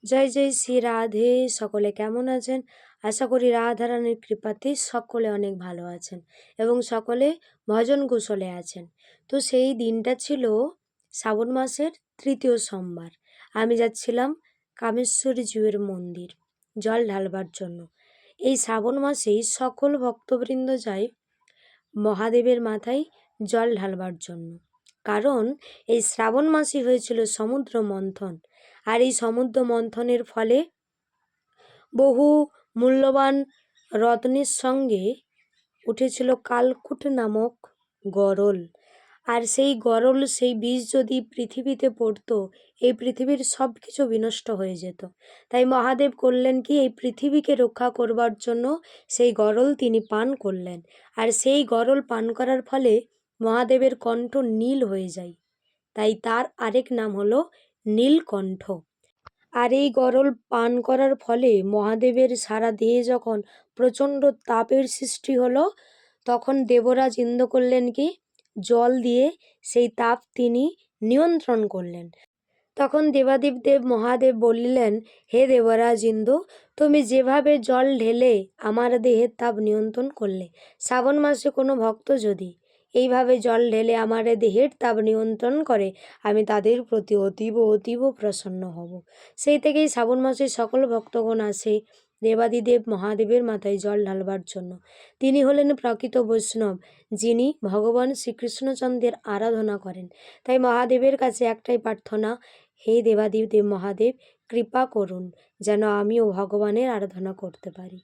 জয় জয় শ্রী রাধে। সকলে কেমন আছেন? আশা করি রাধারানীর কৃপাতে সকলে অনেক ভালো আছেন এবং সকলে ভজন কুশলে আছেন। তো সেই দিনটা ছিল শ্রাবণ মাসের তৃতীয় সোমবার। আমি যাচ্ছিলাম কামেশ্বরী জিউয়ের মন্দির জল ঢালবার জন্য। এই শ্রাবণ মাসেই সকল ভক্তবৃন্দ যায় মহাদেবের মাথায় জল ঢালবার জন্য, কারণ এই শ্রাবণ মাসই হয়েছিল সমুদ্র মন্থন। আর এই সমুদ্র মন্থনের ফলে বহু মূল্যবান রত্নের সঙ্গে উঠেছিল কালকূট নামক গরল। আর সেই গরল, সেই বিষ যদি পৃথিবীতে পড়তো, এই পৃথিবীর সব কিছু বিনষ্ট হয়ে যেত। তাই মহাদেব করলেন কি, এই পৃথিবীকে রক্ষা করবার জন্য সেই গরল তিনি পান করলেন। আর সেই গরল পান করার ফলে মহাদেবের কণ্ঠ নীল হয়ে যায়, তাই তার আরেক নাম হলো নীলকণ্ঠ। আর এই গরল পান করার ফলে মহাদেবের সারা দেহে যখন প্রচণ্ড তাপের সৃষ্টি হলো, তখন দেবরাজ ইন্দ্র করলেন কি, জল দিয়ে সেই তাপ তিনি নিয়ন্ত্রণ করলেন। তখন দেবাদিদেব দেব মহাদেব বললেন, হে দেবরাজ ইন্দ্র, তুমি যেভাবে জল ঢেলে আমার দেহের তাপ নিয়ন্ত্রণ করলে, শ্রাবণ মাসে কোনো ভক্ত যদি এইভাবে জল ঢেলে আমার দেহের তাপ নিয়ন্ত্রণ করে, আমি তাদের প্রতি অতীব অতীব প্রসন্ন হব। সেই থেকেই শ্রাবণ মাসে সকল ভক্তগণ আসে দেবাদিদেব মহাদেবের মাথায় জল ঢালবার জন্য। তিনি হলেন প্রকৃত বৈষ্ণব, যিনি ভগবান শ্রীকৃষ্ণচন্দ্রের আরাধনা করেন। তাই মহাদেবের কাছে একটাই প্রার্থনা, হে দেবাদিদেব মহাদেব, কৃপা করুন যেন আমিও ভগবানের আরাধনা করতে পারি।